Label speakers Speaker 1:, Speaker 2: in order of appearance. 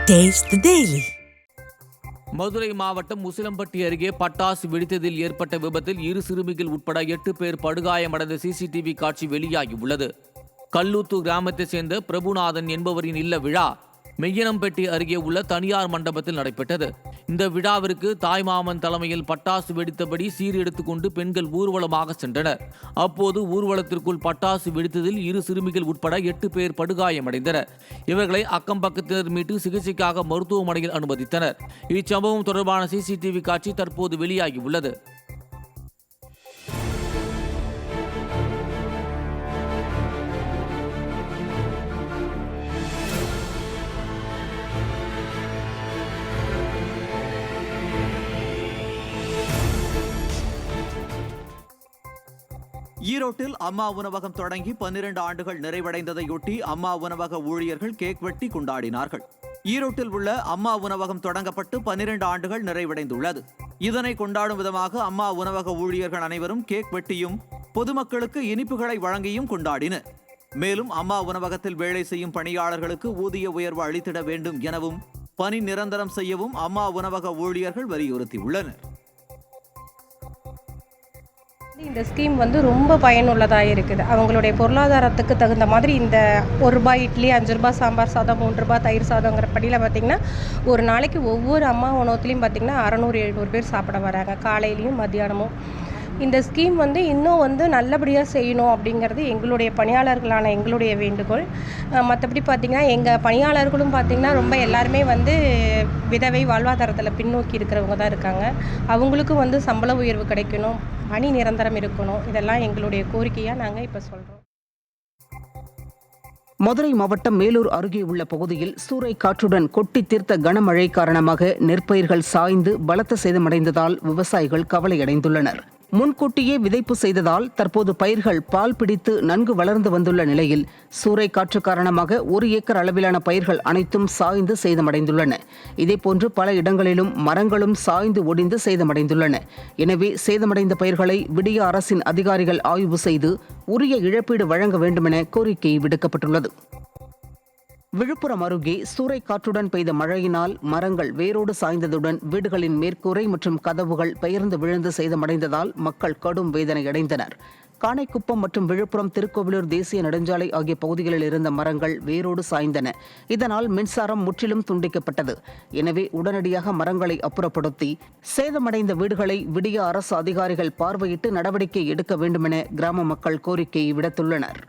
Speaker 1: Taste the Daily.
Speaker 2: Madurai மாவட்டம் உசிலம்பட்டி அருகே பட்டாசு வெடித்ததில் ஏற்பட்ட விபத்தில் 2 சிறுமிகள் உட்பட 8 பேர் படுகாயமடைந்த சிசிடிவி காட்சி வெளியாகியுள்ளது. கல்லூத்தூர் கிராமத்தைச் சேர்ந்த பிரபுநாதன் என்பவரின் இல்ல விழா மெய்யனம்பட்டி அருகே உள்ள தனியார் மண்டபத்தில் நடைபெற்றது. இந்த விழாவிற்கு தாய்மாமன் தலைமையில் பட்டாசு வெடித்தபடி சீர் எடுத்துக்கொண்டு பெண்கள் ஊர்வலமாக சென்றனர். அப்போது ஊர்வலத்திற்குள் பட்டாசு வெடித்ததில் 2 சிறுமிகள் உட்பட 8 பேர் படுகாயமடைந்தனர். இவர்களை அக்கம்பக்கத்தினர் மீட்டு சிகிச்சைக்காக மருத்துவமனையில் அனுமதித்தனர். இச்சம்பவம் தொடர்பான சிசிடிவி காட்சி தற்போது வெளியாகியுள்ளது.
Speaker 3: ஈரோட்டில் அம்மா உணவகம் தொடங்கி 12 ஆண்டுகள் நிறைவடைந்ததையொட்டி அம்மா உணவக ஊழியர்கள் கேக் வெட்டி கொண்டாடினார்கள். ஈரோட்டில் உள்ள அம்மா உணவகம் தொடங்கப்பட்டு 12 ஆண்டுகள் நிறைவடைந்துள்ளது. இதனை கொண்டாடும் விதமாக அம்மா உணவக ஊழியர்கள் அனைவரும் கேக் வெட்டியும் பொதுமக்களுக்கு இனிப்புகளை வழங்கியும் கொண்டாடினர். மேலும் அம்மா உணவகத்தில் வேலை செய்யும் பணியாளர்களுக்கு ஊதிய உயர்வு அளித்திட வேண்டும் எனவும் பணி நிரந்தரம் செய்யவும் அம்மா உணவக ஊழியர்கள் வலியுறுத்தியுள்ளனர்.
Speaker 4: இந்த ஸ்கீம் ரொம்ப பயனுள்ளதாக இருக்குது. அவங்களுடைய பொருளாதாரத்துக்கு தகுந்த மாதிரி இந்த ₹1 இட்லி, ₹5 சாம்பார் சாதம், ₹3 தயிர் சாதங்கிற படியில் பார்த்திங்கன்னா ஒரு நாளைக்கு ஒவ்வொரு அம்மா உணவகத்துலேயும் பார்த்திங்கன்னா 600-700 பேர் சாப்பிட வராங்க, காலையிலையும் மத்தியானமும். இந்த ஸ்கீம் இன்னும் நல்லபடியாக செய்யணும் அப்படிங்கிறது எங்களுடைய பணியாளர்களான எங்களுடைய வேண்டுகோள். மற்றபடி பார்த்திங்கன்னா எங்கள் பணியாளர்களும் பார்த்திங்கன்னா ரொம்ப எல்லாருமே விதவை வாழ்வாதாரத்தில் பின்னோக்கி இருக்கிறவங்க தான் இருக்காங்க. அவங்களுக்கும் சம்பள உயர்வு கிடைக்கணும், பணி நிரந்தரம் இருக்கணும். இதெல்லாம் எங்களுடைய கோரிக்கையாக நாங்கள் இப்போ சொல்கிறோம்.
Speaker 5: மதுரை மாவட்டம் மேலூர் அருகே உள்ள பகுதியில் சூறை காற்றுடன் கொட்டி தீர்த்த கனமழை காரணமாக நெற்பயிர்கள் சாய்ந்து பலத்த சேதமடைந்ததால் விவசாயிகள் கவலையடைந்துள்ளனர். முன்கூட்டியே விதைப்பு செய்ததால் தற்போது பயிர்கள் பால் பிடித்து நன்கு வளர்ந்து வந்துள்ள நிலையில் சூறை காற்று காரணமாக 1 ஏக்கர் அளவிலான பயிர்கள் அனைத்தும் சாய்ந்து சேதமடைந்துள்ளன. இதேபோன்று பல இடங்களிலும் மரங்களும் சாய்ந்து ஒடிந்து சேதமடைந்துள்ளன. எனவே சேதமடைந்த பயிர்களை விடிய அரசின் அதிகாரிகள் ஆய்வு செய்து உரிய இழப்பீடு வழங்க வேண்டுமென கோரிக்கை விடுக்கப்பட்டுள்ளது. விழுப்புரம் அருகே சூறை காற்றுடன் பெய்த மழையினால் மரங்கள் வேரோடு சாய்ந்ததுடன் வீடுகளின் மேற்கூரை மற்றும் கதவுகள் பெயர்ந்து விழுந்து சேதமடைந்ததால் மக்கள் கடும் வேதனையடைந்தனர். காணைக்குப்பம் மற்றும் விழுப்புரம் திருக்கோவிலூர் தேசிய நெடுஞ்சாலை ஆகிய பகுதிகளில் இருந்த மரங்கள் வேரோடு சாய்ந்தன. இதனால் மின்சாரம் முற்றிலும் துண்டிக்கப்பட்டது. எனவே உடனடியாக மரங்களை அப்புறப்படுத்தி சேதமடைந்த வீடுகளை விடிய அரசு அதிகாரிகள் பார்வையிட்டு நடவடிக்கை எடுக்க வேண்டுமென கிராம மக்கள் கோரிக்கை விடுத்துள்ளனர்.